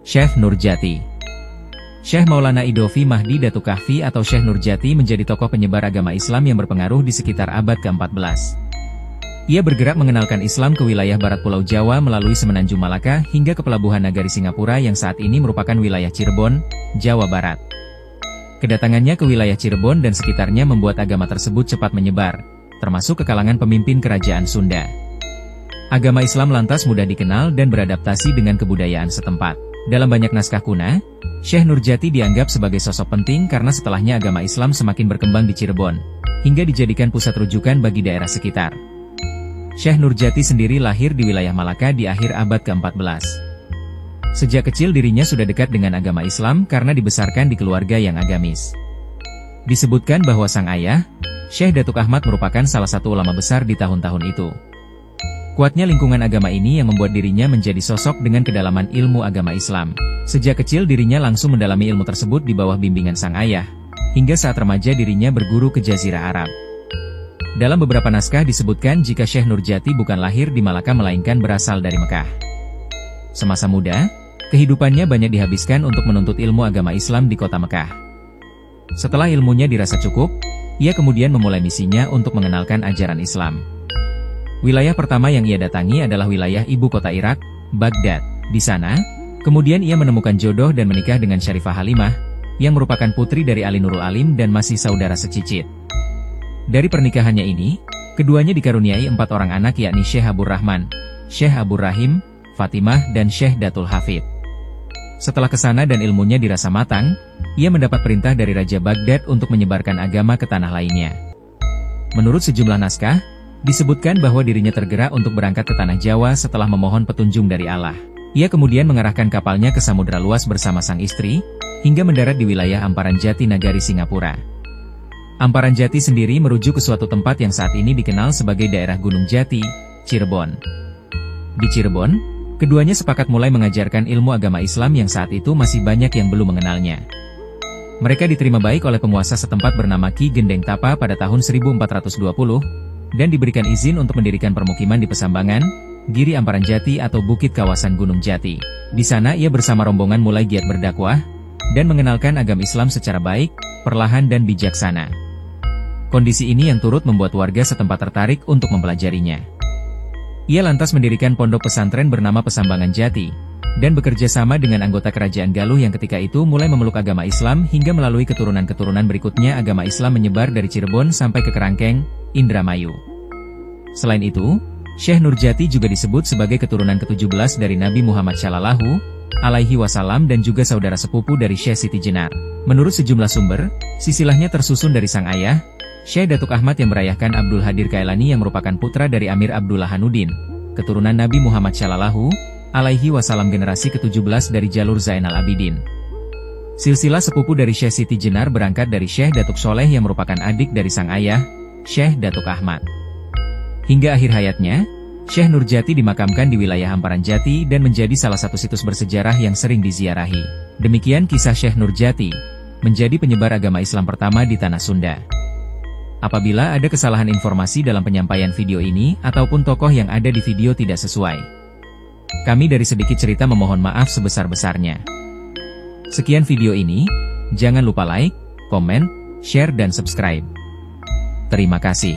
Syekh Nurjati. Syekh Maulana Idofi Mahdi Datuk Kahfi atau Syekh Nurjati menjadi tokoh penyebar agama Islam yang berpengaruh di sekitar abad ke-14. Ia bergerak mengenalkan Islam ke wilayah barat Pulau Jawa melalui Semenanjung Malaka hingga ke pelabuhan Nagari Singapura yang saat ini merupakan wilayah Cirebon, Jawa Barat. Kedatangannya ke wilayah Cirebon dan sekitarnya membuat agama tersebut cepat menyebar, termasuk ke kalangan pemimpin kerajaan Sunda. Agama Islam lantas mudah dikenal dan beradaptasi dengan kebudayaan setempat. Dalam banyak naskah kuna, Syekh Nurjati dianggap sebagai sosok penting karena setelahnya agama Islam semakin berkembang di Cirebon, hingga dijadikan pusat rujukan bagi daerah sekitar. Syekh Nurjati sendiri lahir di wilayah Malaka di akhir abad ke-14. Sejak kecil dirinya sudah dekat dengan agama Islam karena dibesarkan di keluarga yang agamis. Disebutkan bahwa sang ayah, Syekh Datuk Ahmad merupakan salah satu ulama besar di tahun-tahun itu. Kuatnya lingkungan agama ini yang membuat dirinya menjadi sosok dengan kedalaman ilmu agama Islam. Sejak kecil dirinya langsung mendalami ilmu tersebut di bawah bimbingan sang ayah, hingga saat remaja dirinya berguru ke Jazirah Arab. Dalam beberapa naskah disebutkan jika Syekh Nurjati bukan lahir di Malaka melainkan berasal dari Mekah. Semasa muda, kehidupannya banyak dihabiskan untuk menuntut ilmu agama Islam di kota Mekah. Setelah ilmunya dirasa cukup, ia kemudian memulai misinya untuk mengenalkan ajaran Islam. Wilayah pertama yang ia datangi adalah wilayah ibu kota Irak, Baghdad. Di sana, kemudian ia menemukan jodoh dan menikah dengan Syarifah Halimah, yang merupakan putri dari Ali Nurul Alim dan masih saudara secicit. Dari pernikahannya ini, keduanya dikaruniai 4 orang anak yakni Syekh Abur Rahman, Syekh Abur Rahim, Fatimah dan Syekh Datul Hafid. Setelah kesana dan ilmunya dirasa matang, ia mendapat perintah dari Raja Baghdad untuk menyebarkan agama ke tanah lainnya. Menurut sejumlah naskah, disebutkan bahwa dirinya tergerak untuk berangkat ke tanah Jawa setelah memohon petunjuk dari Allah. Ia kemudian mengarahkan kapalnya ke samudra luas bersama sang istri, hingga mendarat di wilayah Amparan Jati Nagari Singapura. Amparan Jati sendiri merujuk ke suatu tempat yang saat ini dikenal sebagai daerah Gunung Jati, Cirebon. Di Cirebon, keduanya sepakat mulai mengajarkan ilmu agama Islam yang saat itu masih banyak yang belum mengenalnya. Mereka diterima baik oleh penguasa setempat bernama Ki Gendeng Tapa pada tahun 1420, dan diberikan izin untuk mendirikan permukiman di Pesambangan, Giri Amparan Jati atau Bukit Kawasan Gunung Jati. Di sana ia bersama rombongan mulai giat berdakwah, dan mengenalkan agama Islam secara baik, perlahan dan bijaksana. Kondisi ini yang turut membuat warga setempat tertarik untuk mempelajarinya. Ia lantas mendirikan pondok pesantren bernama Pesambangan Jati, dan bekerja sama dengan anggota kerajaan Galuh yang ketika itu mulai memeluk agama Islam hingga melalui keturunan-keturunan berikutnya agama Islam menyebar dari Cirebon sampai ke Kerangkeng, Indramayu. Selain itu, Syekh Nurjati juga disebut sebagai keturunan ke-17 dari Nabi Muhammad Shallallahu Alaihi Wasallam dan juga saudara sepupu dari Syekh Siti Jenar. Menurut sejumlah sumber, silsilahnya tersusun dari sang ayah, Syekh Datuk Ahmad yang merayahkan Abdul Hadir Kailani yang merupakan putra dari Amir Abdullah Hanuddin, keturunan Nabi Muhammad Shallallahu Alaihi Wasallam generasi ke-17 dari jalur Zainal Abidin. Silsilah sepupu dari Syekh Siti Jenar berangkat dari Syekh Datuk Soleh yang merupakan adik dari sang ayah, Syekh Datuk Ahmad. Hingga akhir hayatnya, Syekh Nurjati dimakamkan di wilayah Amparan Jati dan menjadi salah satu situs bersejarah yang sering diziarahi. Demikian kisah Syekh Nurjati, menjadi penyebar agama Islam pertama di Tanah Sunda. Apabila ada kesalahan informasi dalam penyampaian video ini ataupun tokoh yang ada di video tidak sesuai, kami dari Sedikit Cerita memohon maaf sebesar-besarnya. Sekian video ini, jangan lupa like, komen, share dan subscribe. Terima kasih.